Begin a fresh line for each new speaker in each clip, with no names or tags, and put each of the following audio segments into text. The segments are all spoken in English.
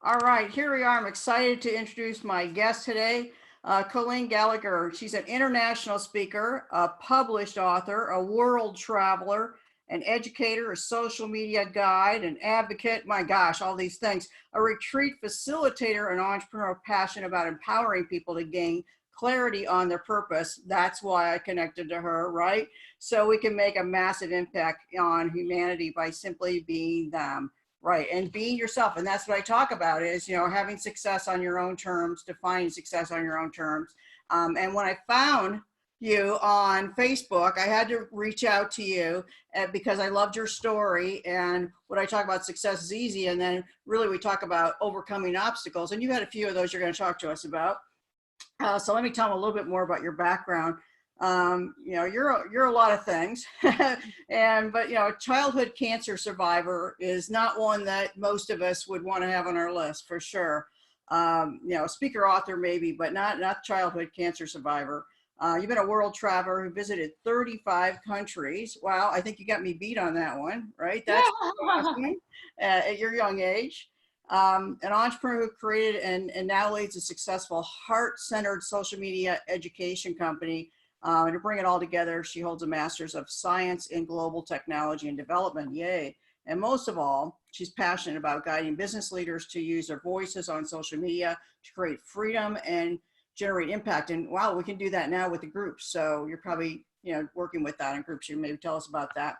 All right, here we are. I'm excited to introduce my guest today, Colleen Gallagher. She's an international speaker, a published author, a world traveler, an educator, a social media guide, an advocate. My gosh, all these things. A retreat facilitator, an entrepreneur passionate about empowering people to gain clarity on their purpose. That's why I connected to her, right? So we can make a massive impact on humanity by simply being them. Right. And being yourself. And that's what I talk about is, having success on your own terms, defining success on your own terms. And when I found you on Facebook, I had to reach out to you because I loved your story. And what I talk about success is easy. And then really we talk about overcoming obstacles. And you had a few of those you're going to talk to us about. So let me tell them a little bit more about your background. You're a lot of things, but a childhood cancer survivor is not one that most of us would want to have on our list for sure. Speaker, author maybe, but not childhood cancer survivor. You've been a world traveler who visited 35 countries. Wow, I think you got me beat on that one, right? That's awesome at your young age. An entrepreneur who created and now leads a successful heart-centered social media education company. And to bring it all together, she holds a master's of science in global technology and development. Yay. And most of all, she's passionate about guiding business leaders to use their voices on social media to create freedom and generate impact. And wow, we can do that now with the groups. So you're probably, working with that in groups. You maybe tell us about that.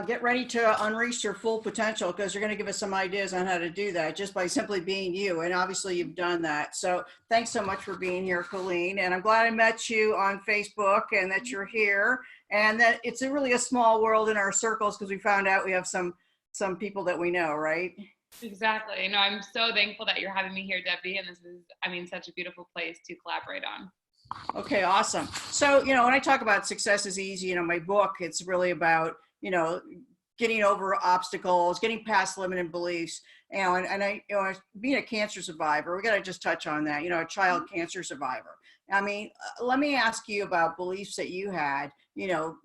Get ready to unleash your full potential because you're going to give us some ideas on how to do that just by simply being you. And obviously you've done that. So thanks so much for being here, Colleen. And I'm glad I met you on Facebook and that you're here and that it's really a small world in our circles because we found out we have some people that we know, right?
Exactly. No, I'm so thankful that you're having me here, Debbie. And this is, such a beautiful place to collaborate on.
Okay, awesome. So, when I talk about success is easy, my book, it's really about, getting over obstacles, getting past limiting beliefs, being a cancer survivor, we got to just touch on that, a child cancer survivor. Let me ask you about beliefs that you had,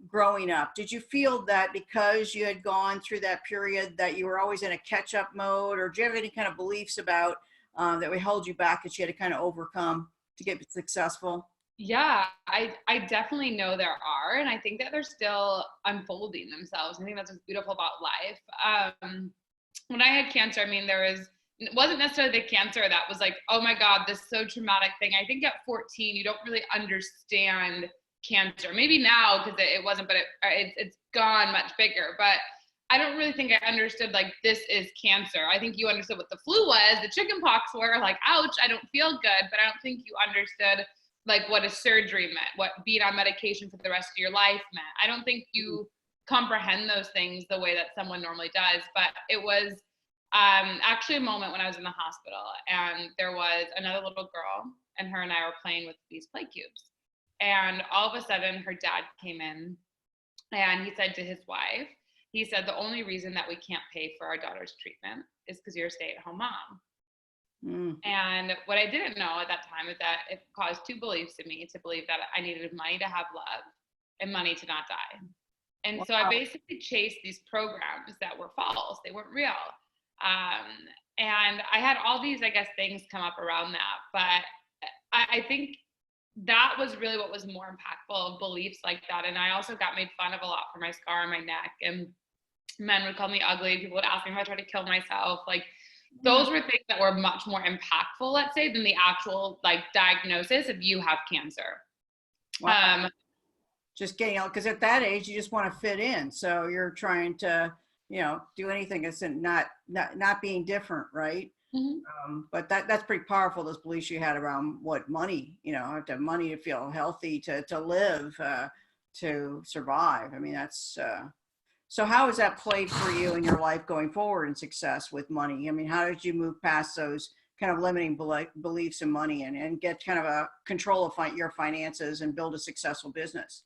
growing up. Did you feel that because you had gone through that period that you were always in a catch-up mode, or do you have any kind of beliefs about that would hold you back that you had to kind of overcome to get successful?
Yeah, I definitely know there are, and I think that they're still unfolding themselves. I think that's what's beautiful about life. When I had cancer, it wasn't necessarily the cancer that was like, oh my God, this so traumatic thing. I think at 14, you don't really understand cancer. Maybe now because it wasn't, but it's gone much bigger. But I don't really think I understood like this is cancer. I think you understood what the flu was, the chicken pox were, like, ouch, I don't feel good. But I don't think you understood like what a surgery meant, what being on medication for the rest of your life meant. I don't think you comprehend those things the way that someone normally does. But it was actually a moment when I was in the hospital and there was another little girl and her and I were playing with these play cubes. And all of a sudden her dad came in and he said to his wife, he said, the only reason that we can't pay for our daughter's treatment is because you're a stay-at-home mom. And what I didn't know at that time is that it caused two beliefs in me to believe that I needed money to have love and money to not die. And so I basically chased these programs that were false. They weren't real. And I had all these, I guess, things come up around that. But I think that was really what was more impactful, beliefs like that. And I also got made fun of a lot for my scar on my neck. And men would call me ugly. People would ask me if I tried to kill myself. Like, those were things that were much more impactful, let's say, than the actual like diagnosis of you have cancer.
Wow. Just getting out, because at that age you just want to fit in, so you're trying to do anything that's not being different, right? But that's pretty powerful, those beliefs you had around what money, have to have money to feel healthy, to live, to survive. That's so how has that played for you in your life going forward in success with money? How did you move past those kind of limiting beliefs in money and get kind of a control of your finances and build a successful business?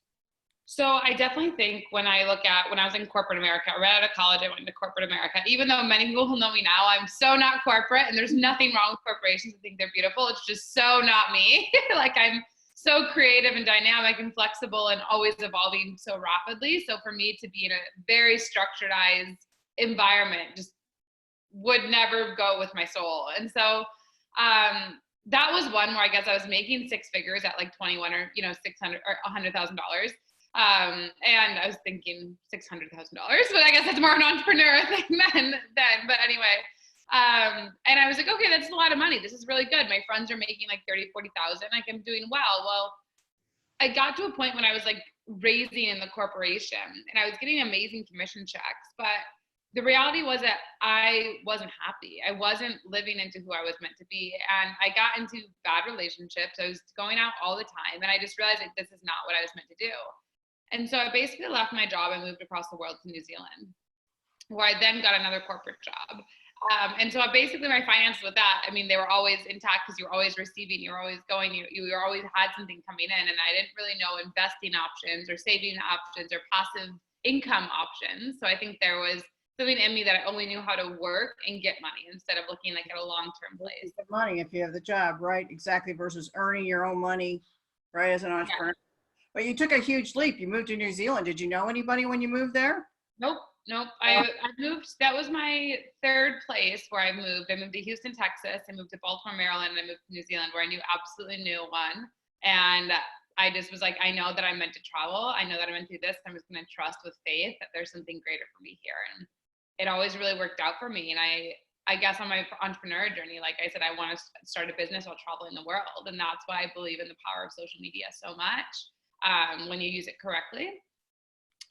So I definitely think when I look at when I was in corporate America, right out of college, I went into corporate America. Even though many people who know me now, I'm so not corporate, and there's nothing wrong with corporations. I think they're beautiful. It's just so not me. Like, I'm so creative and dynamic and flexible and always evolving so rapidly. So for me to be in a very structuredized environment just would never go with my soul. And so that was one where I guess I was making six figures at like 21 or, you know, 600 or $100,000. And I was thinking $600,000, but I guess that's more of an entrepreneur thing then. But anyway, and I was like, okay, that's a lot of money. This is really good. My friends are making like 30, 40,000. Like I'm doing well. Well, I got to a point when I was like raising in the corporation and I was getting amazing commission checks, but the reality was that I wasn't happy. I wasn't living into who I was meant to be. And I got into bad relationships. I was going out all the time. And I just realized like, this is not what I was meant to do. And so I basically left my job and moved across the world to New Zealand, where I then got another corporate job. And so basically my finances with that, I mean, they were always intact because you were always receiving, you were always going, you always had something coming in, and I didn't really know investing options or saving options or passive income options. So I think there was something in me that I only knew how to work and get money instead of looking like at a long-term place.
The money, if you have the job, right? Exactly. Versus earning your own money, right? As an entrepreneur. Yeah. But you took a huge leap. You moved to New Zealand. Did you know anybody when you moved there?
Nope. I moved, that was my third place where I moved. I moved to Houston, Texas. I moved to Baltimore, Maryland. And I moved to New Zealand where I knew absolutely no one. And I just was like, I know that I'm meant to travel. I know that I'm meant to do this. I'm just going to trust with faith that there's something greater for me here. And it always really worked out for me. And I guess on my entrepreneur journey, like I said, I want to start a business while traveling the world. And that's why I believe in the power of social media so much when you use it correctly.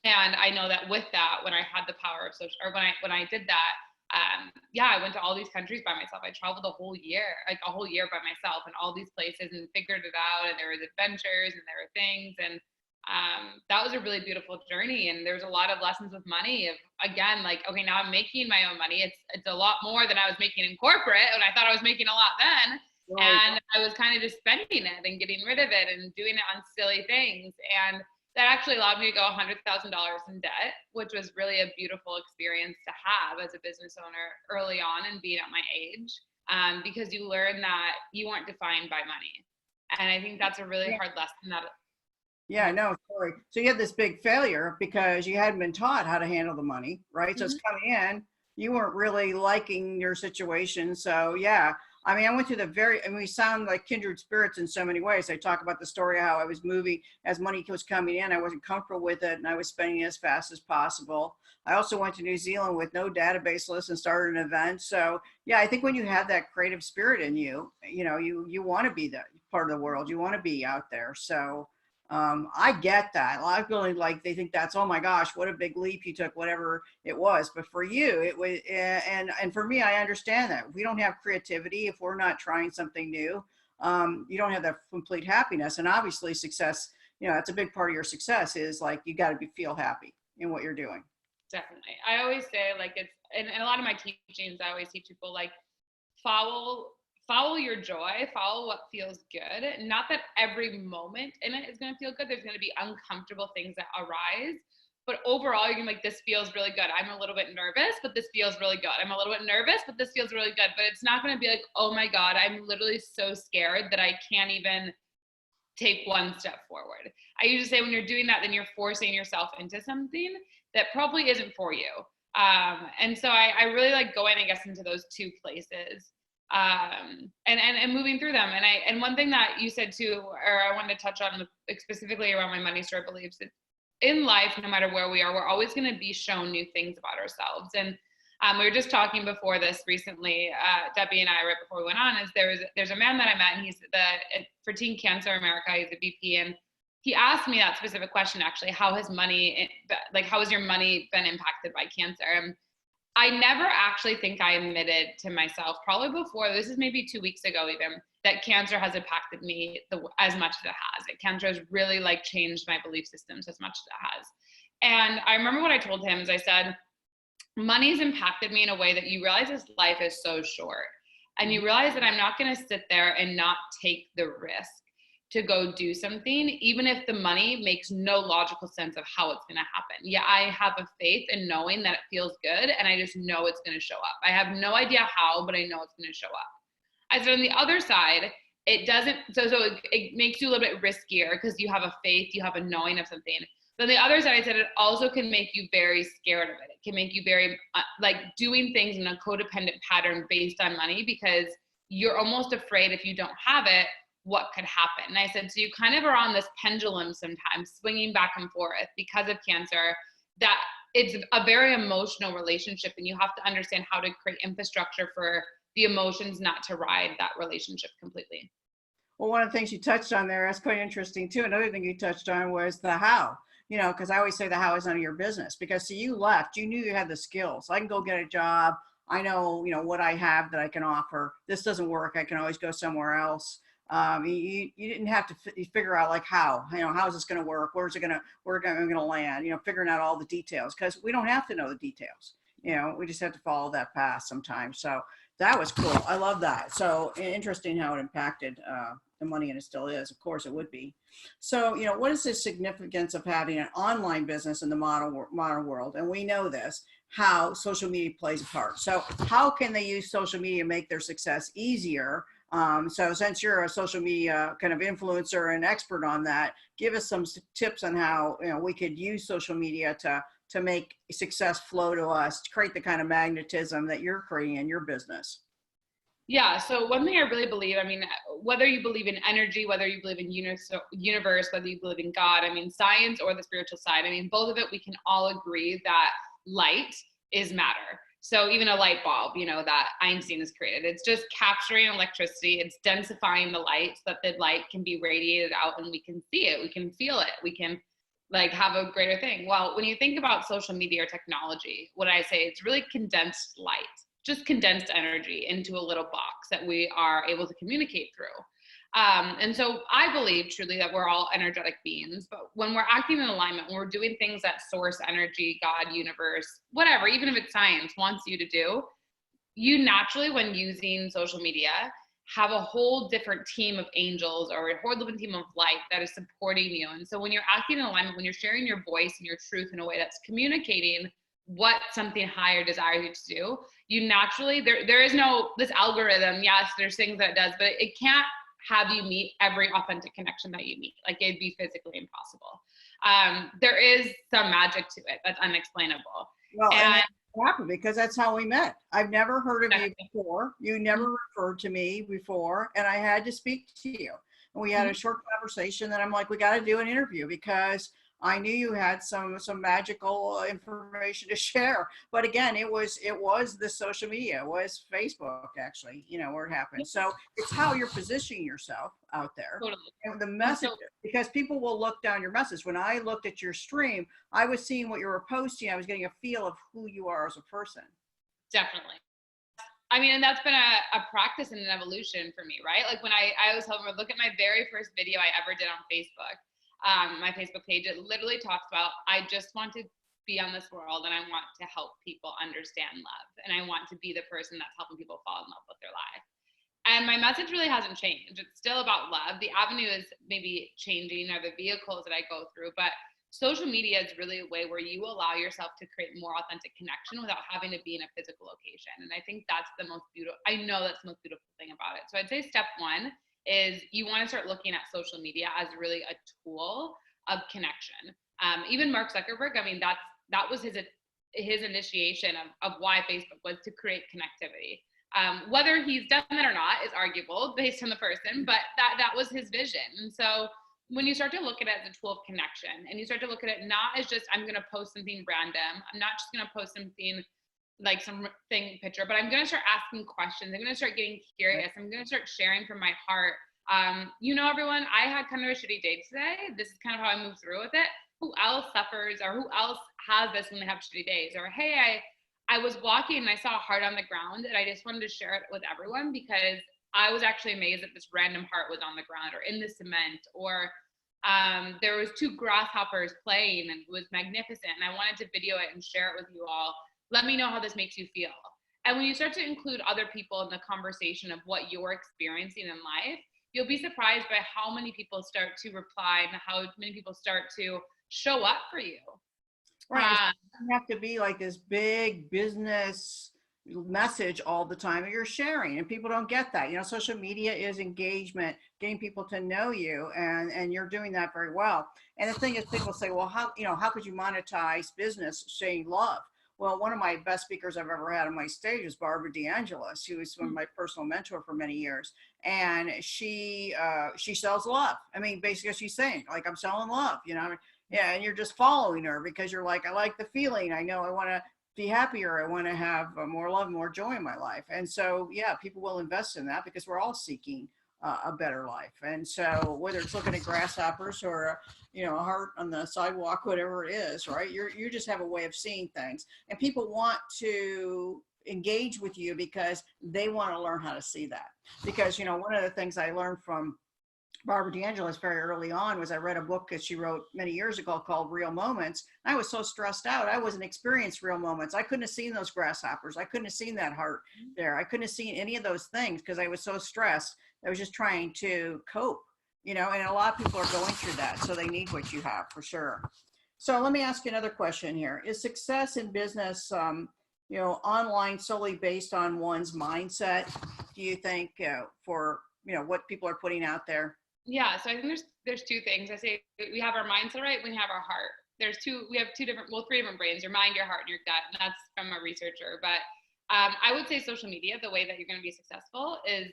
And I know that with that, when I had the power of social, or when I did that, I went to all these countries by myself. I traveled a whole year by myself and all these places and figured it out. And there was adventures and there were things. And that was a really beautiful journey. And there was a lot of lessons with money of, again, like, okay, now I'm making my own money. It's a lot more than I was making in corporate. And I thought I was making a lot then. Right. And I was kind of just spending it and getting rid of it and doing it on silly things. And that actually allowed me to go $100,000 in debt, which was really a beautiful experience to have as a business owner early on and being at my age, because you learn that you aren't defined by money. And I think that's a really hard lesson.
Yeah, no, sorry. So you had this big failure because you hadn't been taught how to handle the money, right? So it's coming in, you weren't really liking your situation. So yeah, I mean, I went through we sound like kindred spirits in so many ways. I talk about the story of how I was moving as money was coming in. I wasn't comfortable with it and I was spending it as fast as possible. I also went to New Zealand with no database list and started an event. So yeah, I think when you have that creative spirit in you, you know, you want to be that part of the world. You want to be out there. So I get that. A lot of people they think that's, oh my gosh, what a big leap you took, whatever it was. But for you, it was, and for me, I understand that. If we don't have creativity, if we're not trying something new, you don't have that complete happiness. And obviously success, you know, that's a big part of your success is like, you got to feel happy in what you're doing.
Definitely. I always say like it's, and a lot of my teachings, I always teach people like follow your joy, follow what feels good. Not that every moment in it is going to feel good. There's going to be uncomfortable things that arise, but overall you're going to be like, this feels really good. I'm a little bit nervous, but this feels really good. I'm a little bit nervous, but this feels really good. But it's not going to be like, oh my God, I'm literally so scared that I can't even take one step forward. I usually say when you're doing that, then you're forcing yourself into something that probably isn't for you. And so I really like going, I guess, into those two places. And moving through them. And one thing that you said too, or I wanted to touch on specifically around my money story beliefs, in life, no matter where we are, we're always going to be shown new things about ourselves. And we were just talking before this recently, Debbie and I, right before we went on, is there's a man that I met, and he's for Teen Cancer America, he's a VP, and he asked me that specific question, actually, how has your money been impacted by cancer? And I never actually think I admitted to myself, probably before, this is maybe 2 weeks ago even, that cancer has impacted me as much as it has. Cancer has really like changed my belief systems as much as it has. And I remember what I told him is I said, money's impacted me in a way that you realize this life is so short. And you realize that I'm not going to sit there and not take the risk to go do something, even if the money makes no logical sense of how it's going to happen. Yeah, I have a faith in knowing that it feels good, and I just know it's going to show up. I have no idea how, but I know it's going to show up. I said on the other side, it doesn't, so it makes you a little bit riskier because you have a faith, you have a knowing of something. But the other side, I said, it also can make you very scared of it. It can make you very like doing things in a codependent pattern based on money, because you're almost afraid if you don't have it, what could happen. And I said, so you kind of are on this pendulum sometimes, swinging back and forth because of cancer, that it's a very emotional relationship, and you have to understand how to create infrastructure for the emotions not to ride that relationship completely.
Well, one of the things you touched on there, that's quite interesting too. Another thing you touched on was the how, because I always say the how is none of your business, because see, you left, you knew you had the skills. I can go get a job. I know, what I have that I can offer. This doesn't work. I can always go somewhere else. You didn't have to figure out like how is this going to work? Where am I going to land? Figuring out all the details, because we don't have to know the details. We just have to follow that path sometimes. So that was cool. I love that. So interesting how it impacted the money, and it still is. Of course, it would be. So, what is the significance of having an online business in the modern world? And we know this, how social media plays a part. So how can they use social media to make their success easier? So since you're a social media kind of influencer and expert on that, give us some tips on how we could use social media to make success flow to us, to create the kind of magnetism that you're creating in your business.
Yeah. So one thing I really believe, whether you believe in energy, whether you believe in universe, whether you believe in God, science or the spiritual side, both of it, we can all agree that light is matter. So even a light bulb, that Einstein has created, it's just capturing electricity. It's densifying the light so that the light can be radiated out and we can see it. We can feel it. We can have a greater thing. Well, when you think about social media or technology, what I say, it's really condensed light, just condensed energy into a little box that we are able to communicate through. And so I believe truly that we're all energetic beings, but when we're acting in alignment, when we're doing things that source energy, God, universe, whatever, even if it's science wants you to do, you naturally, when using social media, have a whole different team of angels or a whole different team of light that is supporting you. And so when you're acting in alignment, when you're sharing your voice and your truth in a way that's communicating what something higher desires you to do, you naturally, there is no, this algorithm, yes, there's things that it does, but it can't have you meet every authentic connection that you meet. Like, it'd be physically impossible. There is some magic to it that's unexplainable.
Well, and happened because that's how we met. I've never heard of you before. You never referred to me before, and I had to speak to you. And we had a short conversation that I'm like, we got to do an interview, because I knew you had some magical information to share. But again, it was the social media, it was Facebook actually, where it happened. So it's how you're positioning yourself out there.
Totally.
And the message, because people will look down your message. When I looked at your stream, I was seeing what you were posting. I was getting a feel of who you are as a person.
Definitely. And that's been a practice and an evolution for me, right? Like when I was telling her, look at my very first video I ever did on Facebook. My Facebook page, it literally talks about, I just want to be on this world and I want to help people understand love. And I want to be the person that's helping people fall in love with their life. And my message really hasn't changed. It's still about love. The avenue is maybe changing, or the vehicles that I go through, but social media is really a way where you allow yourself to create more authentic connection without having to be in a physical location. And I think that's the most beautiful, I know that's the most beautiful thing about it. So I'd say step one is you want to start looking at social media as really a tool of connection. Even Mark Zuckerberg, that was his initiation of why Facebook was to create connectivity. Whether he's done that or not is arguable based on the person, but that was his vision. And so when you start to look at it as a tool of connection, and you start to look at it not as just, I'm going to post something random, I'm not just going to post something like something picture, but I'm going to start asking questions. I'm going to start getting curious. I'm going to start sharing from my heart. Everyone, I had kind of a shitty day today. This is kind of how I move through with it. Who else suffers, or who else has this when they have shitty days? Or, hey, I was walking and I saw a heart on the ground, and I just wanted to share it with everyone because I was actually amazed that this random heart was on the ground or in the cement, or there was 2 grasshoppers playing and it was magnificent, and I wanted to video it and share it with you all. Let me know how this makes you feel. And when you start to include other people in the conversation of what you're experiencing in life, you'll be surprised by how many people start to reply and how many people start to show up for you.
Right. It doesn't have to be like this big business, message all the time that you're sharing, and people don't get that. Social media is engagement, getting people to know you, and you're doing that very well. And the thing is, people say, well, how could you monetize business saying love? Well, one of my best speakers I've ever had on my stage is Barbara DeAngelis, who was one of my personal mentor for many years. And she sells love. I mean, basically she's saying, like, I'm selling love, yeah, and you're just following her because you're like, I like the feeling. I know I want to be happier. I want to have more love, more joy in my life. And so, yeah, people will invest in that because we're all seeking a better life. And so whether it's looking at grasshoppers or, a heart on the sidewalk, whatever it is, right? You just have a way of seeing things, and people want to engage with you because they want to learn how to see that. Because, one of the things I learned from Barbara DeAngelis very early on was I read a book that she wrote many years ago called Real Moments. I was so stressed out. I wasn't experienced real moments. I couldn't have seen those grasshoppers. I couldn't have seen that heart there. I couldn't have seen any of those things because I was so stressed. I was just trying to cope, and a lot of people are going through that. So they need what you have for sure. So let me ask you another question here. Is success in business, online solely based on one's mindset, do you think, for, what people are putting out there?
Yeah, so I think there's two things. I say we have our mindset right, we have our heart. We have three different brains, your mind, your heart, and your gut, and that's from a researcher. But I would say social media, the way that you're going to be successful is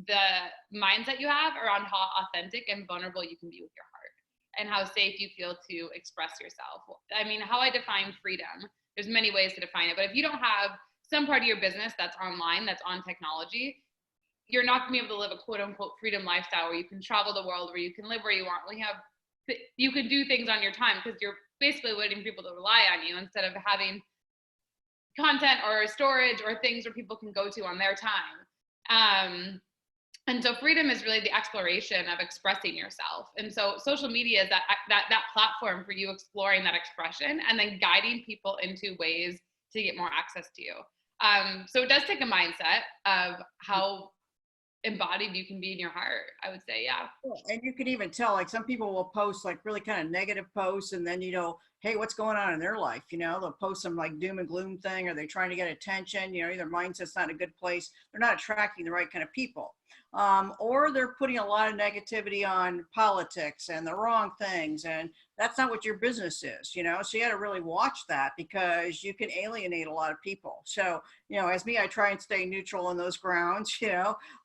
the mindset you have around how authentic and vulnerable you can be with your heart, and how safe you feel to express yourself. I mean, how I define freedom, there's many ways to define it, but if you don't have some part of your business that's online, that's on technology, you're not going to be able to live a quote unquote freedom lifestyle where you can travel the world, where you can live where you want, you can do things on your time, because you're basically waiting for people to rely on you instead of having content or storage or things where people can go to on their time. And so freedom is really the exploration of expressing yourself. And so social media is that platform for you exploring that expression and then guiding people into ways to get more access to you. So it does take a mindset of how embodied you can be in your heart, I would say. Yeah.
And you can even tell, like, some people will post like really kind of negative posts, and then, hey, what's going on in their life? They'll post some like doom and gloom thing, or they're trying to get attention, their mindset's not in a good place. They're not attracting the right kind of people. Or they're putting a lot of negativity on politics and the wrong things. And that's not what your business is, so you got to really watch that, because you can alienate a lot of people. So, as me, I try and stay neutral on those grounds,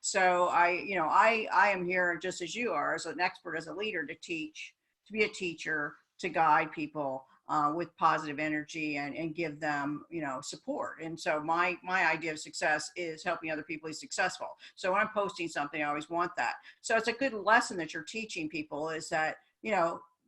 so I am here just as you are, as an expert, as a leader, to teach, to be a teacher, to guide people with positive energy and give them, support. And so my idea of success is helping other people be successful. So when I'm posting something, I always want that. So it's a good lesson that you're teaching people, is that,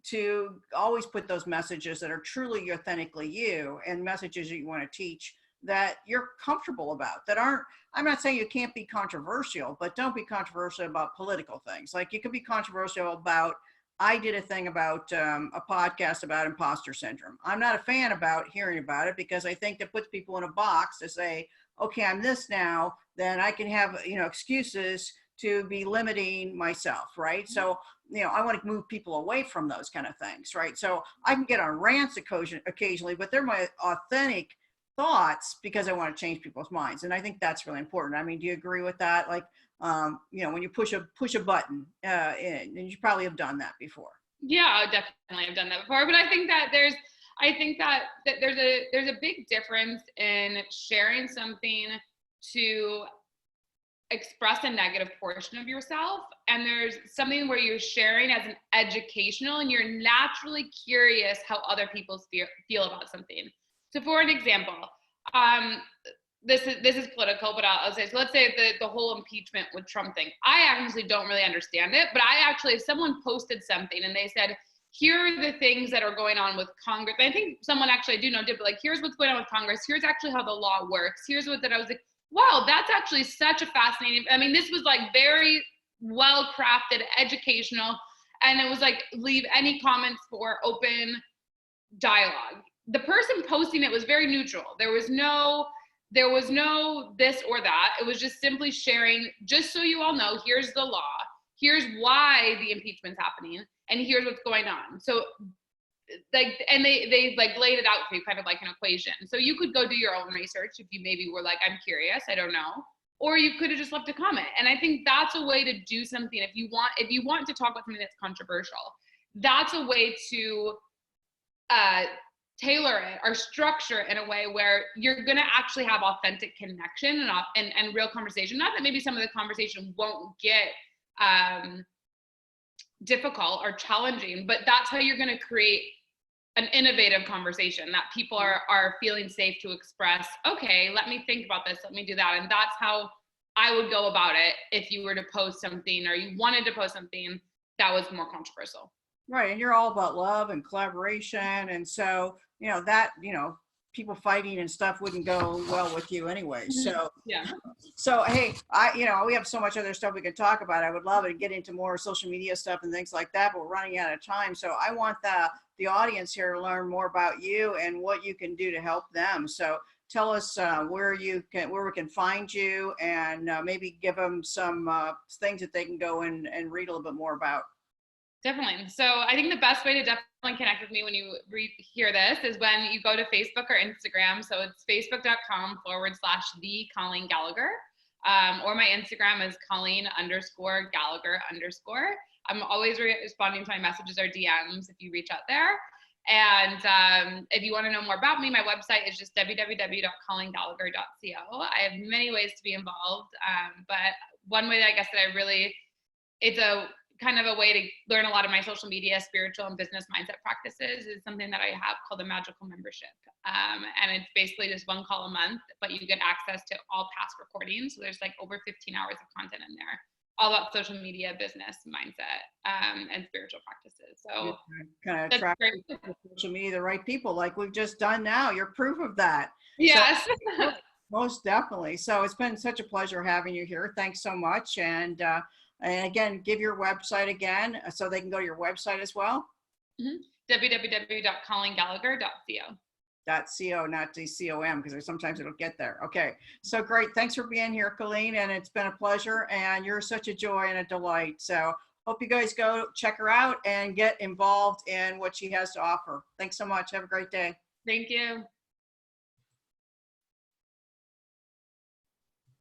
to always put those messages that are truly authentically you, and messages that you want to teach that you're comfortable about, that aren't, I'm not saying you can't be controversial, but don't be controversial about political things. Like, you can be controversial about, I did a thing about a podcast about imposter syndrome. I'm not a fan about hearing about it, because I think that puts people in a box to say, okay, I'm this now, then I can have, excuses to be limiting myself, right? So, I want to move people away from those kind of things, right? So I can get on rants occasionally, but they're my authentic thoughts, because I want to change people's minds. And I think that's really important. I mean, do you agree with that? Like, when you push a button, and you probably have done that before.
Yeah, definitely I've done that before. But I think that there's a big difference in sharing something to express a negative portion of yourself, and there's something where you're sharing as an educational, and you're naturally curious how other people feel about something. So for an example, this is political, but I'll say, so let's say the whole impeachment with Trump thing. I actually don't really understand it, but if someone posted something and they said, here are the things that are going on with Congress. I think someone actually I do know did, but like, here's what's going on with Congress. Here's actually how the law works. Here's what that I was like, wow, that's actually such a fascinating, I mean, this was like very well crafted, educational, and it was like, leave any comments for open dialogue. The person posting it was very neutral. There was no this or that. It was just simply sharing, just so you all know, here's the law, here's why the impeachment's happening, and here's what's going on. So like, and they like laid it out for you kind of like an equation. So you could go do your own research if you maybe were like, I'm curious, I don't know. Or you could have just left a comment. And I think that's a way to do something. If you want to talk about something that's controversial, that's a way to tailor it or structure it in a way where you're going to actually have authentic connection and real conversation. Not that maybe some of the conversation won't get difficult or challenging, but that's how you're going to create an innovative conversation that people are feeling safe to express, okay, let me think about this, let me do that. And that's how I would go about it if you were to post something, or you wanted to post something that was more controversial.
Right. And you're all about love and collaboration. And so, that, people fighting and stuff wouldn't go well with you anyway. So,
yeah.
So, hey, we have so much other stuff we could talk about. I would love to get into more social media stuff and things like that, but we're running out of time. So I want the audience here to learn more about you and what you can do to help them. So tell us where we can find you, and maybe give them some things that they can go and read a little bit more about.
Definitely. So I think the best way to definitely connect with me when you hear this is when you go to Facebook or Instagram. So it's facebook.com/the Colleen Gallagher. Or my Instagram is Colleen_Gallagher_. I'm always responding to my messages or DMs if you reach out there. And if you want to know more about me, my website is just www.colleengallagher.co. I have many ways to be involved. But one way that I guess that it's a kind of a way to learn a lot of my social media, spiritual and business mindset practices is something that I have called a magical membership. And it's basically just one call a month, but you get access to all past recordings. So there's like over 15 hours of content in there, all about social media, business, mindset, and spiritual practices. So
kind of attract social media, the right people, like we've just done now. You're proof of that.
Yes.
So, most definitely. So it's been such a pleasure having you here. Thanks so much. And again, give your website again so they can go to your website as well.
Mm-hmm. www.colleengallagher.co.
.co, not .com, because sometimes it'll get there. Okay, so great. Thanks for being here, Colleen, and it's been a pleasure, and you're such a joy and a delight. So hope you guys go check her out and get involved in what she has to offer. Thanks so much. Have a great day.
Thank you.